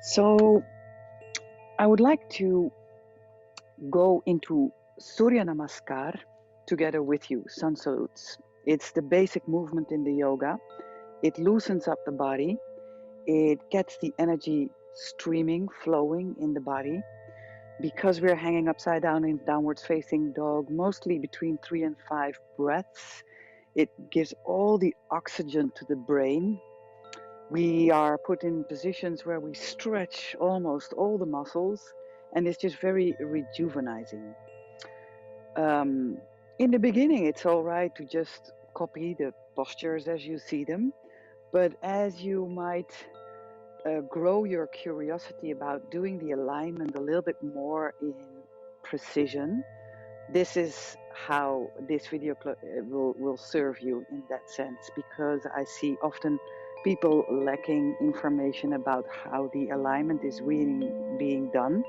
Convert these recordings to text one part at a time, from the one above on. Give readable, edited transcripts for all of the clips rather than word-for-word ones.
So I would like to go into Surya Namaskar together with you, SunSalutes. It's the basic movement in the yoga. It loosens up the body. It gets the energy streaming, flowing in the body. Because we're hanging upside down in downwards facing dog, mostly between 3 and 5 breaths, it gives all the oxygen to the brain. We are put in positions where we stretch almost all the muscles, and it's just very rejuvenating. In the beginning, it's all right to just copy the postures as you see them, but as you might grow your curiosity about doing the alignment a little bit more in precision, this is how this video will serve you in that sense, because I see often people lacking information about how the alignment is really being done.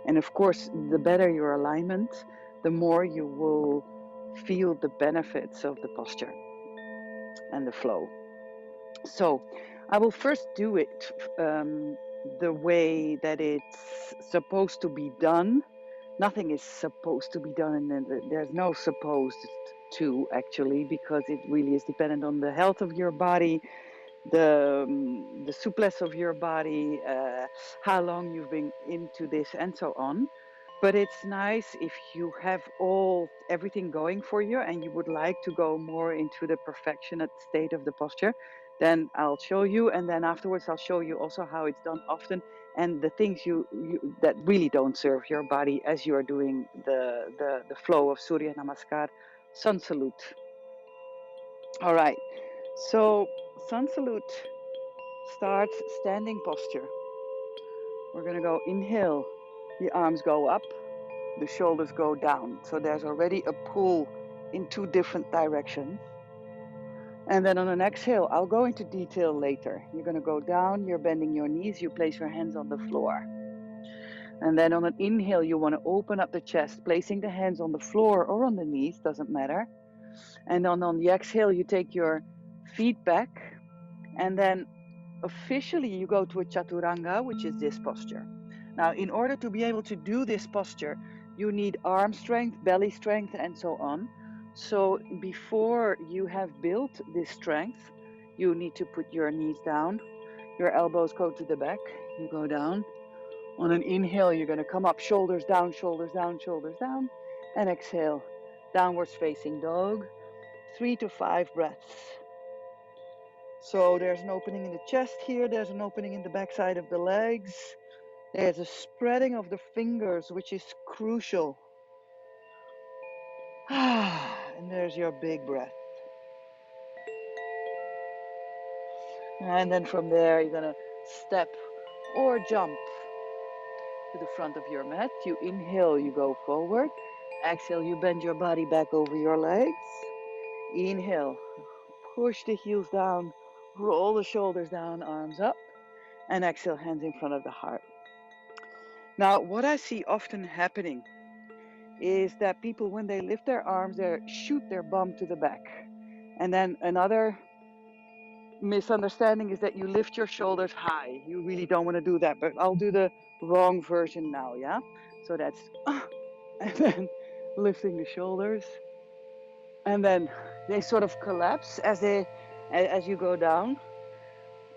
And of course, the better your alignment, the more you will feel the benefits of the posture and the flow. So I will first do it the way that it's supposed to be done. Nothing is supposed to be done, and there's no supposed to actually, because it really is dependent on the health of your body, the souplesse of your body, how long you've been into this, and so on. But it's nice if you have everything going for you and you would like to go more into the perfectionate state of the posture, then I'll show you, and then afterwards I'll show you also how it's done often and the things you that really don't serve your body as you are doing the flow of Surya Namaskar, SunSalute. All right, so SunSalute starts standing posture. We're going to go inhale, the arms go up, the shoulders go down. So there's already a pull in two different directions. And then on an exhale, I'll go into detail later. You're going to go down, you're bending your knees, you place your hands on the floor. And then on an inhale, you want to open up the chest, placing the hands on the floor or on the knees, doesn't matter. And then on the exhale, you take your feet back, and then officially you go to a Chaturanga, which is this posture. Now, in order to be able to do this posture, you need arm strength, belly strength, and so on. So before you have built this strength, you need to put your knees down, your elbows go to the back, you go down. On an inhale, you're going to come up, shoulders down, shoulders down, shoulders down, and exhale, downwards facing dog, 3 to 5 breaths. So there's an opening in the chest here, there's an opening in the backside of the legs, there's a spreading of the fingers, which is crucial. And there's your big breath. And then from there, you're going to step or jump to the front of your mat. You inhale, you go forward. Exhale, you bend your body back over your legs. Inhale, push the heels down, roll the shoulders down, arms up. And exhale, hands in front of the heart. Now, what I see often happening is that people, when they lift their arms, they shoot their bum to the back. And then another misunderstanding is that you lift your shoulders high. You really don't want to do that, but I'll do the wrong version now, yeah? So that's, and then lifting the shoulders. And then they sort of collapse as you go down.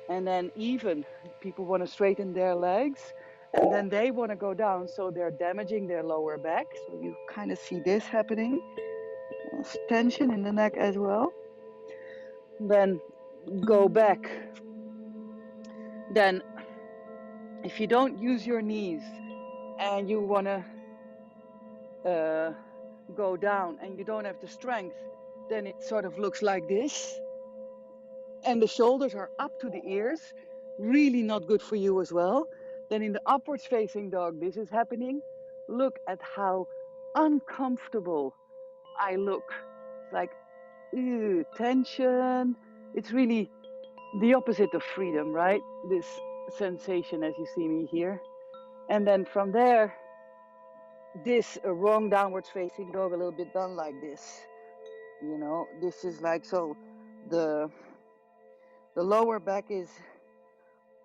And then even people want to straighten their legs, and then they want to go down, so they're damaging their lower back. So you kind of see this happening. There's tension in the neck as well. Then go back. Then if you don't use your knees and you want to go down and you don't have the strength, then it sort of looks like this. And the shoulders are up to the ears, really not good for you as well. Then in the upwards facing dog, this is happening. Look at how uncomfortable I look. It's like, tension. It's really the opposite of freedom, right? This sensation as you see me here. And then from there, this wrong downwards facing dog, a little bit done like this. You know, this is like, so the lower back is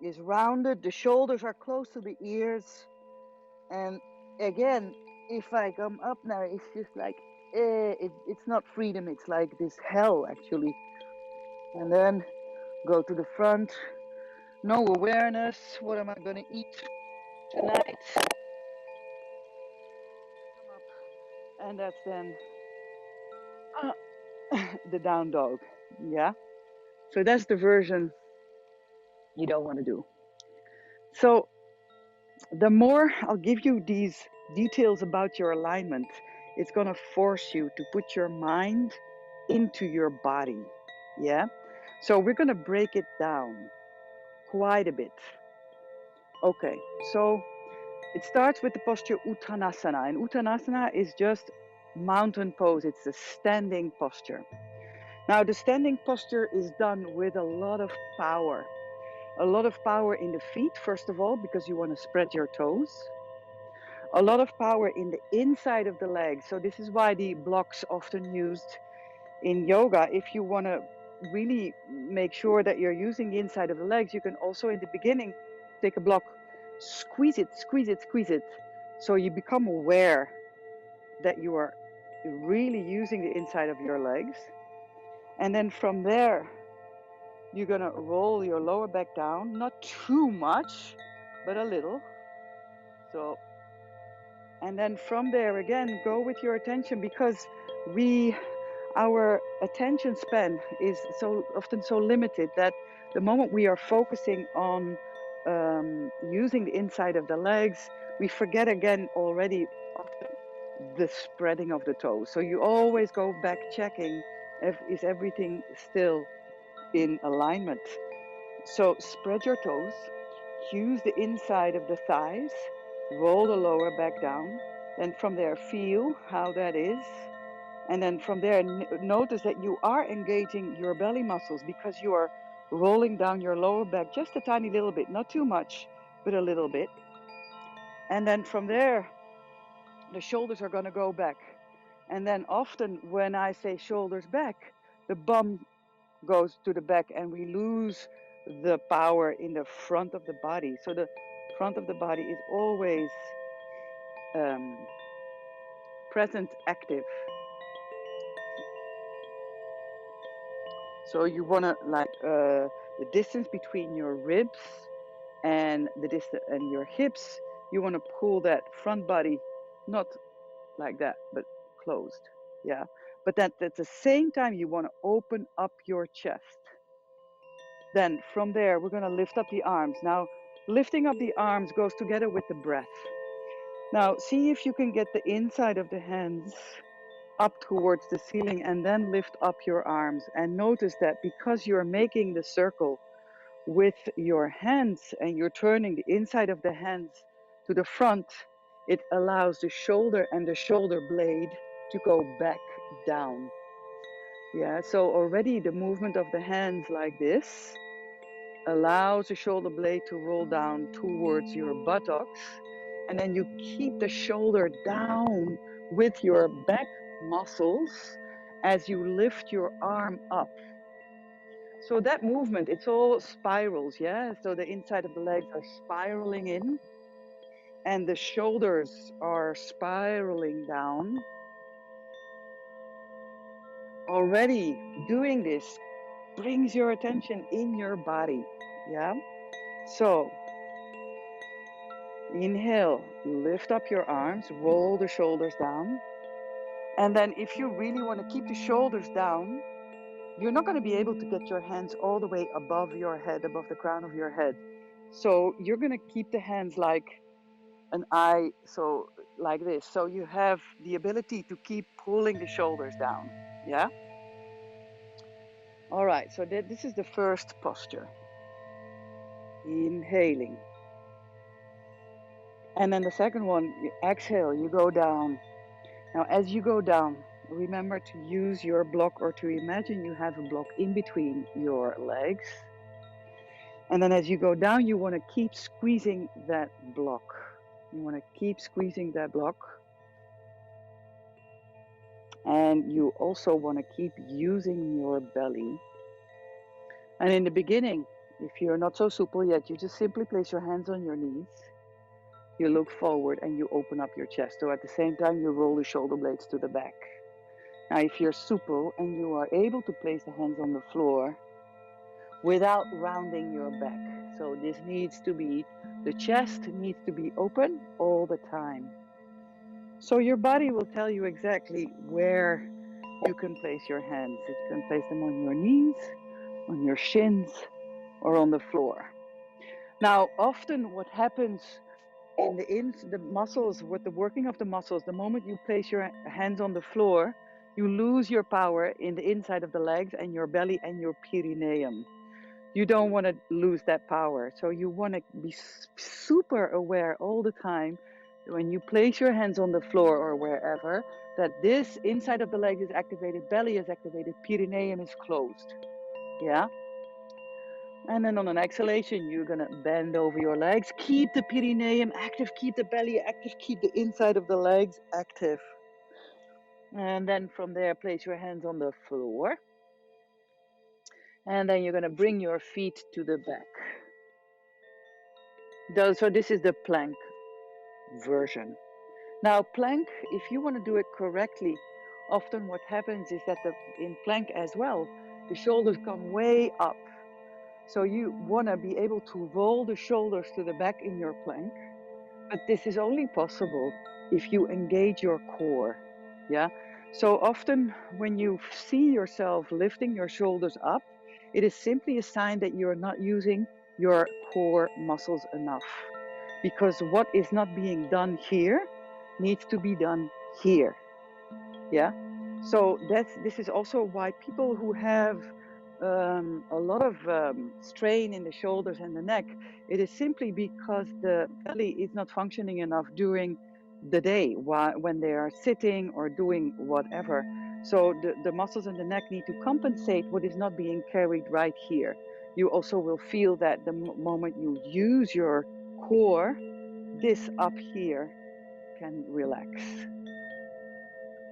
is rounded. The shoulders are close to the ears. And again, if I come up now, it's just like, it's not freedom. It's like this hell, actually. And then go to the front. No awareness. What am I going to eat tonight? Come up. And that's then the down dog. Yeah. So that's the version you don't want to do. So the more I'll give you these details about your alignment, it's going to force you to put your mind into your body. Yeah. So we're going to break it down quite a bit. Okay. So it starts with the posture Uttanasana, and Uttanasana is just mountain pose. It's a standing posture. Now, the standing posture is done with a lot of power. A lot of power in the feet, first of all, because you want to spread your toes. A lot of power in the inside of the legs. So this is why the blocks often used in yoga. If you want to really make sure that you're using the inside of the legs, you can also in the beginning take a block, squeeze it, squeeze it, squeeze it. So you become aware that you are really using the inside of your legs. And then from there, you're going to roll your lower back down, not too much, but a little. So, and then from there again, go with your attention, because our attention span is so often so limited that the moment we are focusing on using the inside of the legs, we forget again already often the spreading of the toes. So you always go back checking if is everything still in alignment. So spread your toes, use the inside of the thighs, roll the lower back down, then from there feel how that is. And then from there, notice that you are engaging your belly muscles because you are rolling down your lower back just a tiny little bit, not too much, but a little bit. And then from there, the shoulders are going to go back. And then often when I say shoulders back, the bum goes to the back and we lose the power in the front of the body. So the front of the body is always present, active. So you want to like the distance between your ribs and the distance and your hips, you want to pull that front body, not like that, but closed. Yeah. But at the same time, you want to open up your chest. Then from there, we're going to lift up the arms. Now, lifting up the arms goes together with the breath. Now, see if you can get the inside of the hands up towards the ceiling and then lift up your arms. And notice that because you're making the circle with your hands and you're turning the inside of the hands to the front, it allows the shoulder and the shoulder blade to go back down. Yeah, so already the movement of the hands like this allows the shoulder blade to roll down towards your buttocks. And then you keep the shoulder down with your back muscles as you lift your arm up. So that movement, it's all spirals, yeah? So the inside of the legs are spiraling in and the shoulders are spiraling down. Already doing this brings your attention in your body, yeah? So inhale, lift up your arms, roll the shoulders down. And then if you really want to keep the shoulders down, you're not going to be able to get your hands all the way above your head, above the crown of your head. So you're going to keep the hands like an eye, so like this. So you have the ability to keep pulling the shoulders down. Yeah? All right, so this is the first posture. Inhaling. And then the second one, you exhale, you go down. Now, as you go down, remember to use your block or to imagine you have a block in between your legs. And then as you go down, you want to keep squeezing that block. You want to keep squeezing that block. And you also want to keep using your belly. And in the beginning, If you're not so supple yet, you just simply place your hands on your knees. You look forward and you open up your chest. So at the same time, you roll the shoulder blades to the back. Now, if you're supple and you are able to place the hands on the floor without rounding your back. So this needs to be, the chest needs to be open all the time. So your body will tell you exactly where you can place your hands. You can place them on your knees, on your shins, or on the floor. Now, often what happens in the muscles, with the working of the muscles, the moment you place your hands on the floor, you lose your power in the inside of the legs and your belly and your perineum. You don't want to lose that power. So you want to be super aware all the time when you place your hands on the floor or wherever, that this inside of the legs is activated, belly is activated, perineum is closed. Yeah? And then on an exhalation, you're going to bend over your legs. Keep the perineum active, keep the belly active, keep the inside of the legs active. And then from there, place your hands on the floor. And then you're going to bring your feet to the back. So this is the plank version. Now, plank, if you want to do it correctly, often what happens is that in plank as well, the shoulders come way up. So you want to be able to roll the shoulders to the back in your plank, but this is only possible if you engage your core. Yeah. So often when you see yourself lifting your shoulders up, it is simply a sign that you're not using your core muscles enough, because what is not being done here needs to be done here. Yeah. So this is also why people who have a lot of strain in the shoulders and the neck, it is simply because the belly is not functioning enough during the day when they are sitting or doing whatever. So the muscles in the neck need to compensate what is not being carried right here. You also will feel that the moment you use your core, this up here can relax.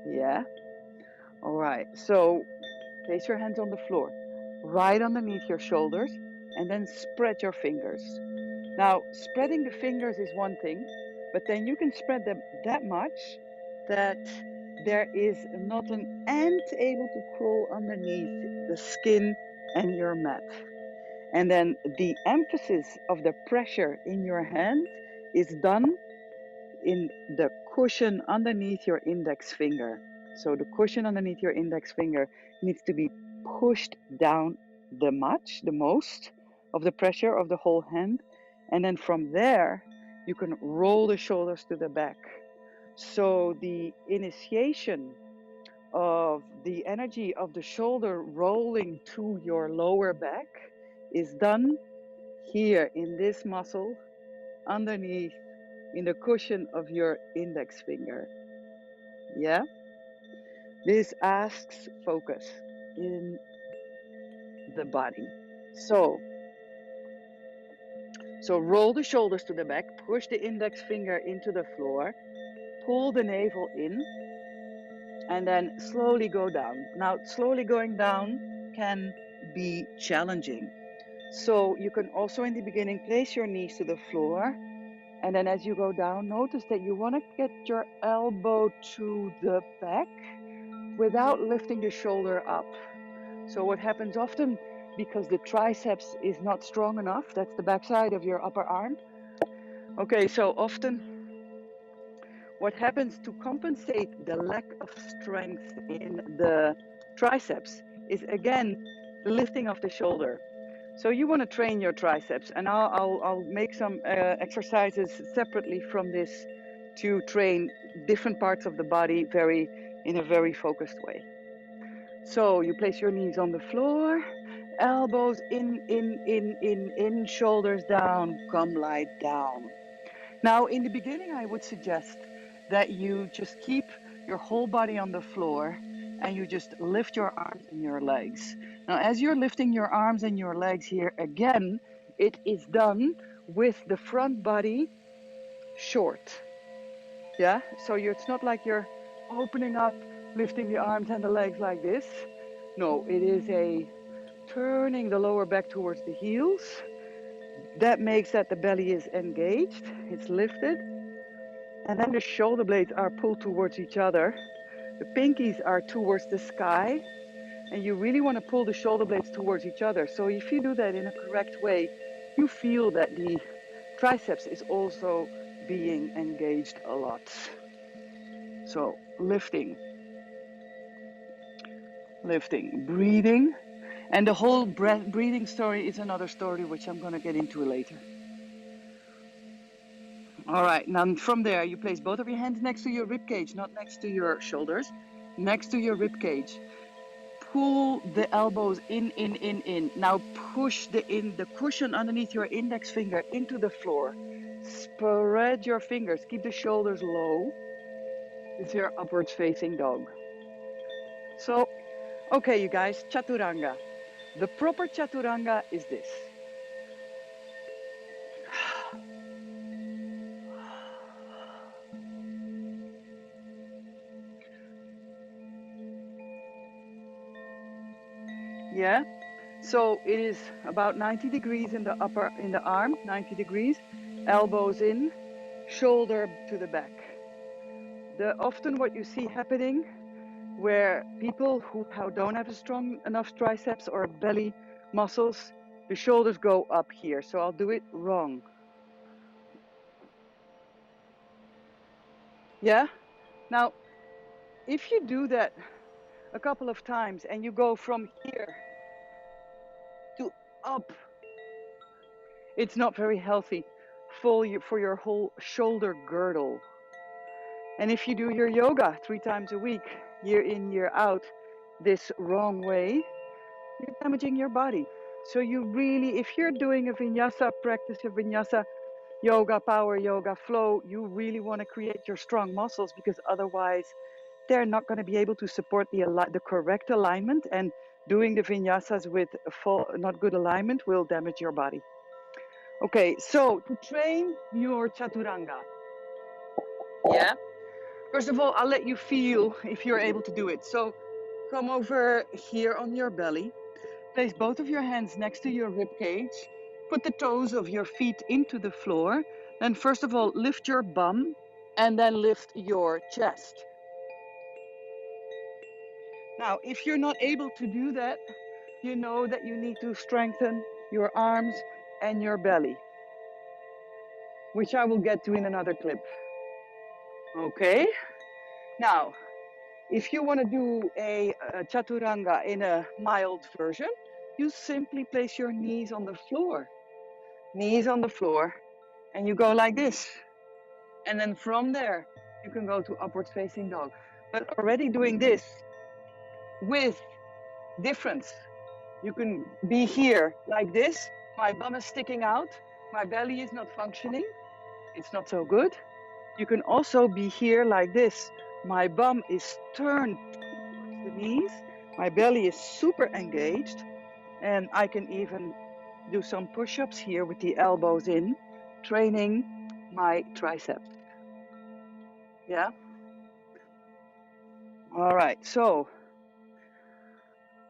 Yeah. All right. So place your hands on the floor, right underneath your shoulders, and then spread your fingers. Now, spreading the fingers is one thing, but then you can spread them that much that there is not an ant able to crawl underneath the skin and your mat. And then the emphasis of the pressure in your hand is done in the cushion underneath your index finger. So the cushion underneath your index finger needs to be pushed down the most of the pressure of the whole hand. And then from there, you can roll the shoulders to the back. So the initiation of the energy of the shoulder rolling to your lower back is done here in this muscle underneath in the cushion of your index finger. Yeah? This asks focus in the body. So roll the shoulders to the back, push the index finger into the floor, pull the navel in, and then slowly go down. Now, slowly going down can be challenging. So you can also in the beginning place your knees to the floor. And then as you go down, notice that you want to get your elbow to the back without lifting the shoulder up. So what happens often, because the triceps is not strong enough, that's the backside of your upper arm. Okay, so often what happens to compensate the lack of strength in the triceps is again the lifting of the shoulder. So you want to train your triceps, and I'll make some exercises separately from this to train different parts of the body in a very focused way. So you place your knees on the floor, elbows in, shoulders down, come lie down. Now in the beginning I would suggest that you just keep your whole body on the floor and you just lift your arms and your legs. Now, as you're lifting your arms and your legs here, again, it is done with the front body short. Yeah, so it's not like you're opening up, lifting the arms and the legs like this. No, it is a turning the lower back towards the heels. That makes that the belly is engaged, it's lifted. And then the shoulder blades are pulled towards each other. The pinkies are towards the sky. And you really want to pull the shoulder blades towards each other. So if you do that in a correct way, you feel that the triceps is also being engaged a lot. So lifting, breathing. And the whole breathing story is another story which I'm going to get into later. All right, now from there you place both of your hands next to your rib cage, not next to your shoulders, next to your rib cage. Pull the elbows in. Now push the cushion underneath your index finger into the floor. Spread your fingers, keep the shoulders low. It's your upwards facing dog. So, okay, you guys, Chaturanga. The proper Chaturanga is this. Yeah, so it is about 90 degrees in the arm, 90 degrees, elbows in, shoulder to the back. Often what you see happening where people who don't have a strong enough triceps or belly muscles, the shoulders go up here. So I'll do it wrong. Yeah? Now, if you do that a couple of times and you go from here to up, it's not very healthy for your whole shoulder girdle. And if you do your yoga 3 times a week, year in, year out, this wrong way, you're damaging your body. So you really, if you're doing a vinyasa practice, a vinyasa yoga, power yoga, flow, you really want to create your strong muscles, because otherwise they're not going to be able to support the correct alignment, and doing the vinyasas with not good alignment will damage your body. Okay, so to train your Chaturanga, yeah, first of all, I'll let you feel if you're able to do it. So come over here on your belly, place both of your hands next to your rib cage, put the toes of your feet into the floor, then first of all lift your bum and then lift your chest. Now, if you're not able to do that, you know that you need to strengthen your arms and your belly, which I will get to in another clip. Okay, now, if you want to do a Chaturanga in a mild version, you simply place your knees on the floor. Knees on the floor, and you go like this. And then from there, you can go to upward facing dog. But already doing this with difference. You can be here like this. My bum is sticking out. My belly is not functioning. It's not so good. You can also be here like this. My bum is turned towards the knees. My belly is super engaged. And I can even do some push-ups here with the elbows in, training my triceps. Yeah? All right, so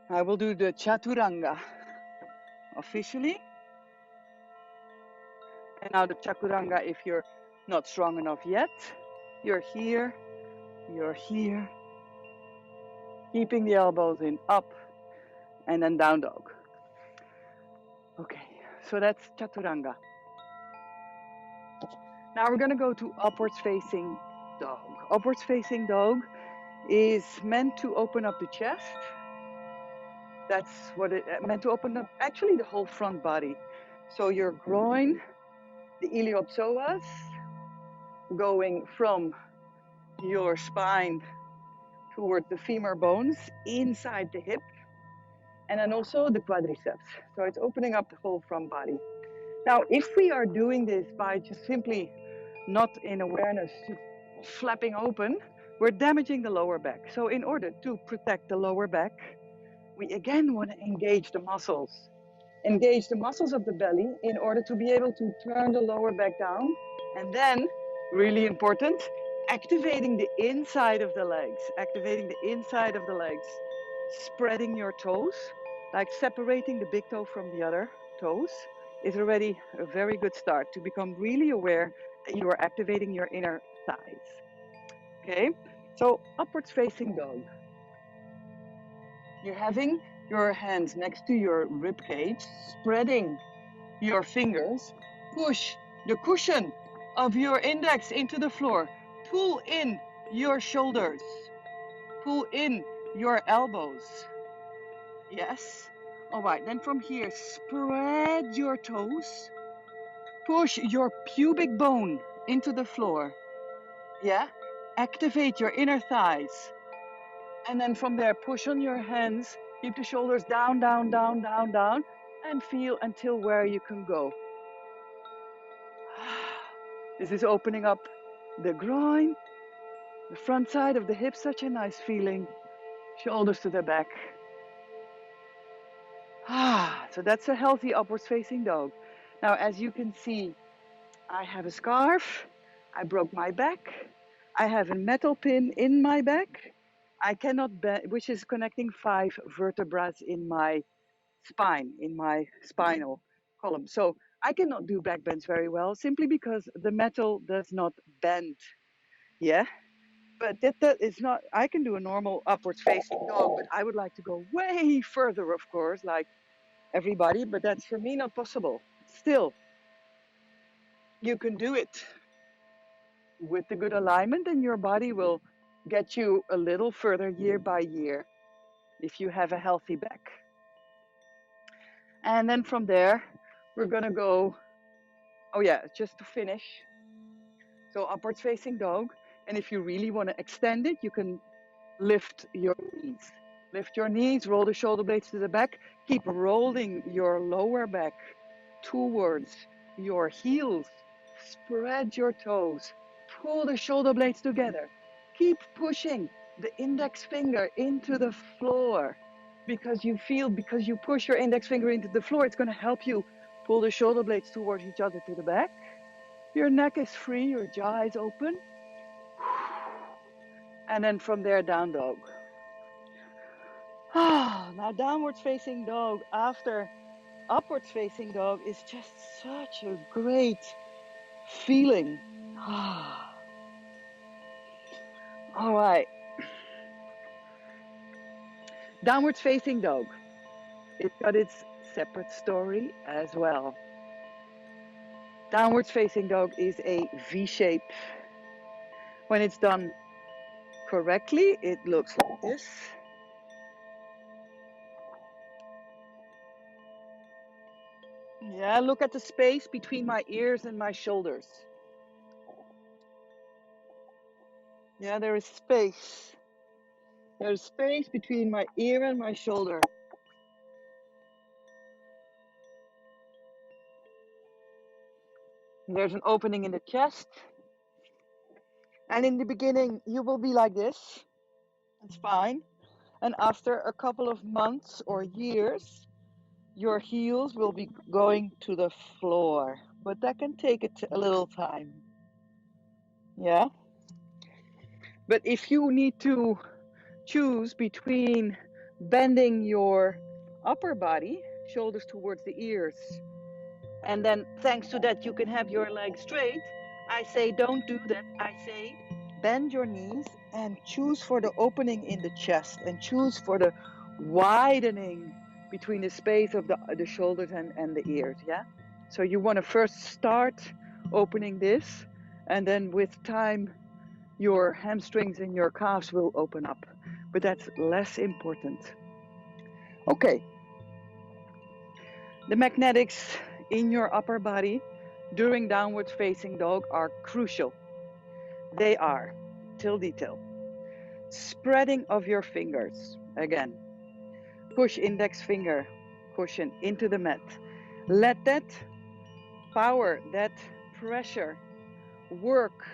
I will do the Chaturanga officially. And now the Chaturanga, if you're not strong enough yet, you're here, keeping the elbows in, up, and then down dog. Okay, so that's Chaturanga. Now we're gonna go to upwards facing dog. Upwards facing dog is meant to open up the chest. That's what it meant to open up, actually the whole front body. So your groin, the iliopsoas, going from your spine toward the femur bones, inside the hip, and then also the quadriceps. So it's opening up the whole front body. Now, if we are doing this by just simply not in awareness, just flapping open, we're damaging the lower back. So in order to protect the lower back, we again want to engage the muscles. Engage the muscles of the belly in order to be able to turn the lower back down. And then, really important, activating the inside of the legs. Activating the inside of the legs. Spreading your toes. like separating the big toe from the other toes, is already a very good start to become really aware that you are activating your inner thighs. Okay, so upwards facing dog. You're having your hands next to your rib cage, spreading your fingers. Push the cushion of your index into the floor. Pull in your shoulders. Pull in your elbows. Yes. All right, then from here, spread your toes. Push your pubic bone into the floor. Yeah. Activate your inner thighs. And then from there, push on your hands. Keep the shoulders down, down, down, down, down. And feel until where you can go. This is opening up the groin, the front side of the hips, such a nice feeling. Shoulders to the back. So that's a healthy upwards facing dog. Now, as you can see, I have a scarf. I broke my back. I have a metal pin in my back. I cannot bend, which is connecting 5 vertebrae in my spine, in my spinal column. So I cannot do back bends very well simply because the metal does not bend. Yeah. But that is not, I can do a normal upwards facing dog, but I would like to go way further, of course, like everybody, but that's for me not possible. Still, you can do it with the good alignment, and your body will get you a little further year by year if you have a healthy back. And then from there, we're gonna go, oh yeah, just to finish. So upwards facing dog, and if you really want to extend it, you can lift your knees. Lift your knees, roll the shoulder blades to the back, keep rolling your lower back towards your heels. Spread your toes, pull the shoulder blades together. Keep pushing the index finger into the floor because you push your index finger into the floor, it's going to help you pull the shoulder blades towards each other to the back. Your neck is free, your jaw is open. And then from there, down dog. Now downwards facing dog after upwards facing dog is just such a great feeling. All right. Downwards facing dog. It's got its separate story as well. Downwards facing dog is a V shape. When it's done correctly, it looks like this. Yeah, look at the space between my ears and my shoulders. Yeah, there is space. There's space between my ear and my shoulder. There's an opening in the chest. And in the beginning, you will be like this. It's fine. And after a couple of months or years, your heels will be going to the floor. But that can take a little time. Yeah. But if you need to choose between bending your upper body, shoulders towards the ears, and then thanks to that you can have your legs straight, I say don't do that. I say bend your knees and choose for the opening in the chest and choose for the widening between the space of the shoulders and the ears. Yeah. So you want to first start opening this, and then with time your hamstrings and your calves will open up, but that's less important. Okay. The magnetics in your upper body during downward facing dog are crucial. They are, till detail, spreading of your fingers. Again, push index finger cushion into the mat. Let that power, that pressure work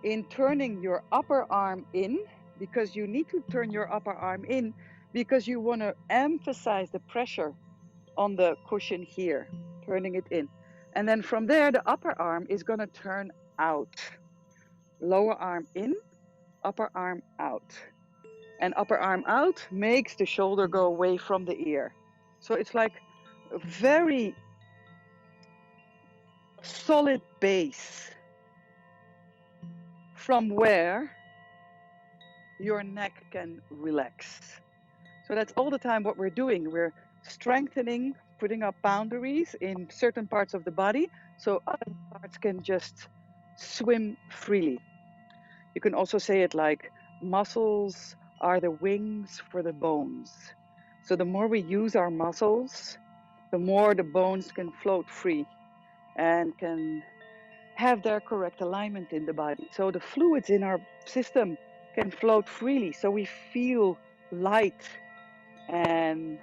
in turning your upper arm in, because you need to turn your upper arm in because you want to emphasize the pressure on the cushion here, turning it in. And then from there, the upper arm is going to turn out. Lower arm in, upper arm out. And upper arm out makes the shoulder go away from the ear. So it's like a very solid base from where your neck can relax. So that's all the time what we're doing. We're strengthening, putting up boundaries in certain parts of the body so other parts can just swim freely. You can also say it like muscles are the wings for the bones. So the more we use our muscles, the more the bones can float free and can have their correct alignment in the body. So the fluids in our system can float freely. So we feel light and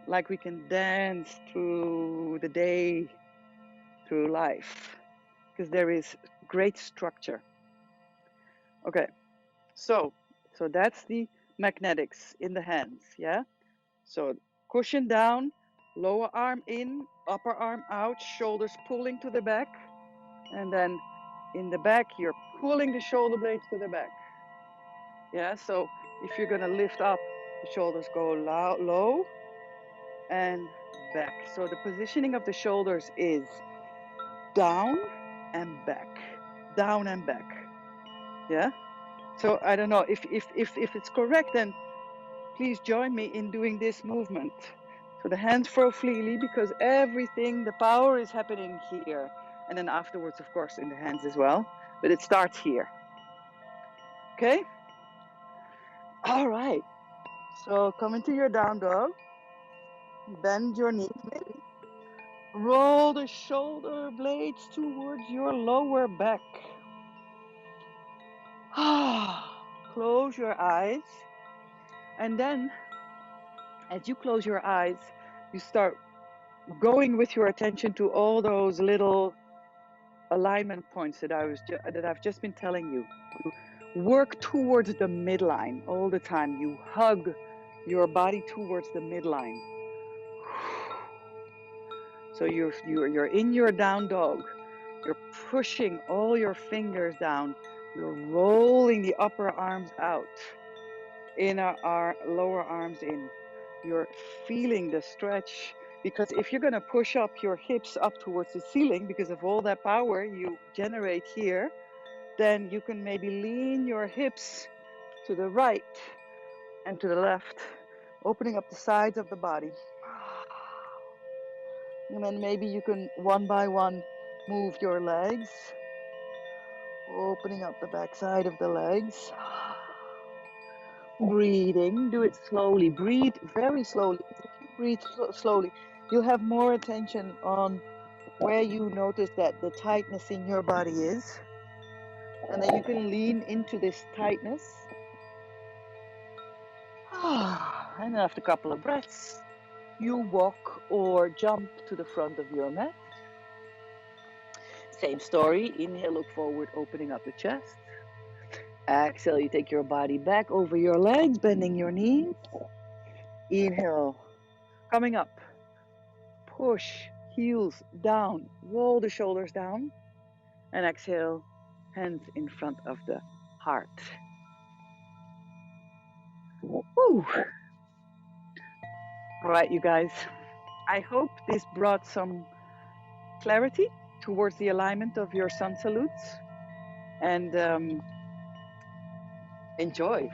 like we can dance through the day, through life, because there is great structure. Okay, so that's the magnetics in the hands, yeah? So cushion down, lower arm in, upper arm out, shoulders pulling to the back, and then in the back, you're pulling the shoulder blades to the back. Yeah, so if you're gonna lift up, the shoulders go low and back. So the positioning of the shoulders is down and back, down and back. Yeah. So I don't know if it's correct, then please join me in doing this movement. So the hands flow freely because everything, the power is happening here. And then afterwards, of course, in the hands as well. But it starts here. Okay? All right. So come into your down dog. Bend your knees maybe. Roll the shoulder blades towards your lower back. Close your eyes. And then, as you close your eyes, you start going with your attention to all those little alignment points that I've just been telling you. Work towards the midline all the time. You hug your body towards the midline. So you're in your down dog. You're pushing all your fingers down. You're rolling the upper arms out. Inner lower arms in. You're feeling the stretch, because if you're going to push up your hips up towards the ceiling because of all that power you generate here, then you can maybe lean your hips to the right and to the left, opening up the sides of the body. And then maybe you can one by one move your legs, opening up the back side of the legs. Breathing, do it slowly. Breathe very slowly. If you breathe slowly, you'll have more attention on where you notice that the tightness in your body is. And then you can lean into this tightness. And after a couple of breaths, you walk or jump to the front of your mat. Same story. Inhale, look forward, opening up the chest. Exhale, you take your body back over your legs, bending your knees. Inhale, coming up. Push, heels down, roll the shoulders down. And exhale, hands in front of the heart. Woo. All right, you guys. I hope this brought some clarity towards the alignment of your SunSalutes. And enjoy.